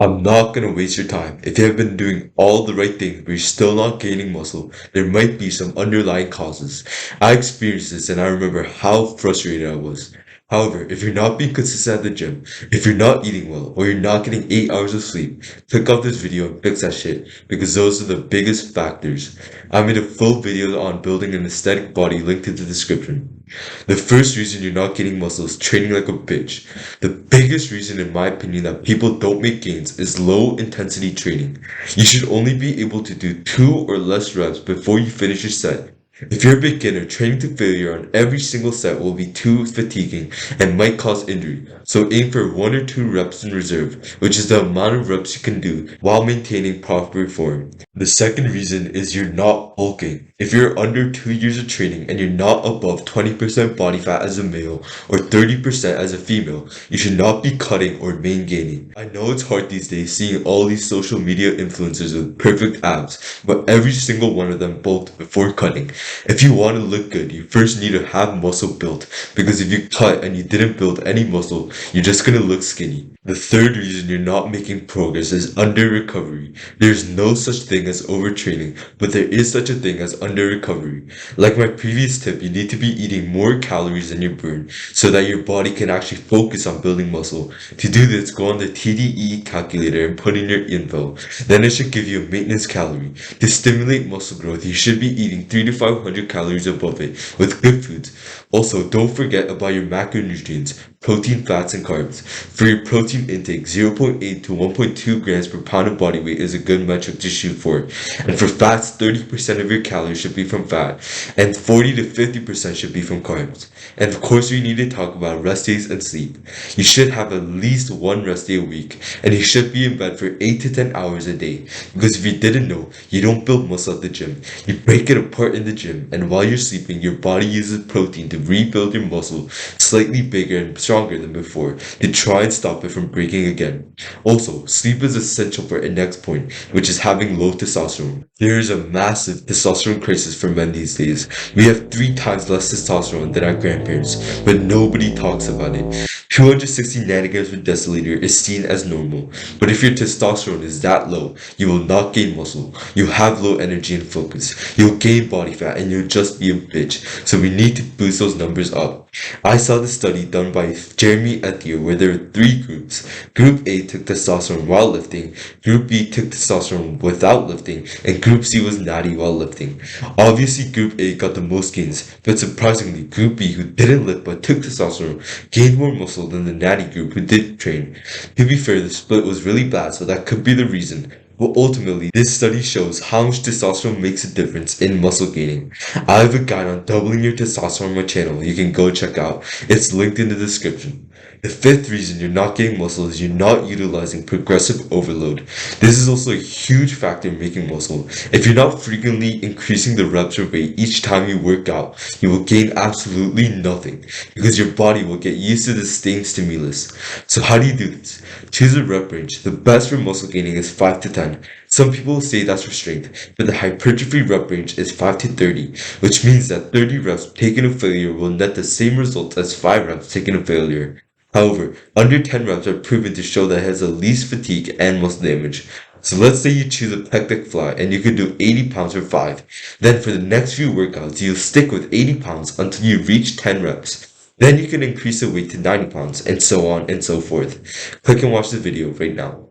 I'm not gonna waste your time. If you have been doing all the right things but you're still not gaining muscle, there might be some underlying causes. I experienced this and I remember how frustrated I was. However, if you're not being consistent at the gym, if you're not eating well, or you're not getting 8 hours of sleep, click off this video and fix that shit, because those are the biggest factors. I made a full video on building an aesthetic body linked in the description. The first reason you're not getting muscle is training like a bitch. The biggest reason, in my opinion, that people don't make gains is low intensity training. You should only be able to do 2 or less reps before you finish your set. If you're a beginner, training to failure on every single set will be too fatiguing and might cause injury. So aim for 1 or 2 reps in reserve, which is the amount of reps you can do while maintaining proper form. The second reason is you're not bulking. If you're under 2 years of training and you're not above 20% body fat as a male or 30% as a female, you should not be cutting or main gaining. I know it's hard these days seeing all these social media influencers with perfect abs, but every single one of them bulked before cutting. If you want to look good, you first need to have muscle built, because if you cut and you didn't build any muscle, you're just gonna look skinny. The third reason you're not making progress is under recovery. There's no such thing as overtraining, but there is such a thing as under recovery. Like my previous tip, you need to be eating more calories than you burn so that your body can actually focus on building muscle. To do this, go on the TDE calculator and put in your info. Then it should give you a maintenance calorie. To stimulate muscle growth, you should be eating 3 to 500 calories above it with good foods. Also, don't forget about your macronutrients, protein, fats, and carbs. For your protein intake, 0.8 to 1.2 grams per pound of body weight is a good metric to shoot for. And for fats, 30% of your calories should be from fat, and 40 to 50% should be from carbs. And of course, we need to talk about rest days and sleep. You should have at least 1 rest day a week, and you should be in bed for 8 to 10 hours a day. Because if you didn't know, you don't build muscle at the gym. You break it apart in the gym, and while you're sleeping, your body uses protein to rebuild your muscle slightly bigger and stronger than before to try and stop it from breaking again. Also, sleep is essential for a next point, which is having low testosterone. There is a massive testosterone crisis for men these days. We have 3 times less testosterone than our grandparents, but nobody talks about it. 260 nanograms per deciliter is seen as normal, but if your testosterone is that low, you will not gain muscle. You'll have low energy and focus. You'll gain body fat and you'll just be a bitch. So we need to boost those numbers up. I saw the study done by Jeremy Ethier where there were 3 groups. Group A took testosterone while lifting, Group B took testosterone without lifting, and Group C was natty while lifting. Obviously, Group A got the most gains, but surprisingly, Group B, who didn't lift but took testosterone, gained more muscle than the natty group who did train. To be fair, the split was really bad, so that could be the reason. But ultimately, this study shows how much testosterone makes a difference in muscle gaining. I have a guide on doubling your testosterone on my channel you can go check out. It's linked in the description. The fifth reason you're not getting muscle is you're not utilizing progressive overload. This is also a huge factor in making muscle. If you're not frequently increasing the reps or weight each time you work out, you will gain absolutely nothing because your body will get used to the same stimulus. So how do you do this? Choose a rep range. The best for muscle gaining is 5 to 10. Some people say that's for strength, but the hypertrophy rep range is 5 to 30, which means that 30 reps taken to failure will net the same results as 5 reps taken to failure. However, under 10 reps are proven to show that it has the least fatigue and muscle damage. So let's say you choose a pec fly and you can do 80 pounds for 5. Then for the next few workouts, you'll stick with 80 pounds until you reach 10 reps. Then you can increase the weight to 90 pounds and so on and so forth. Click and watch the video right now.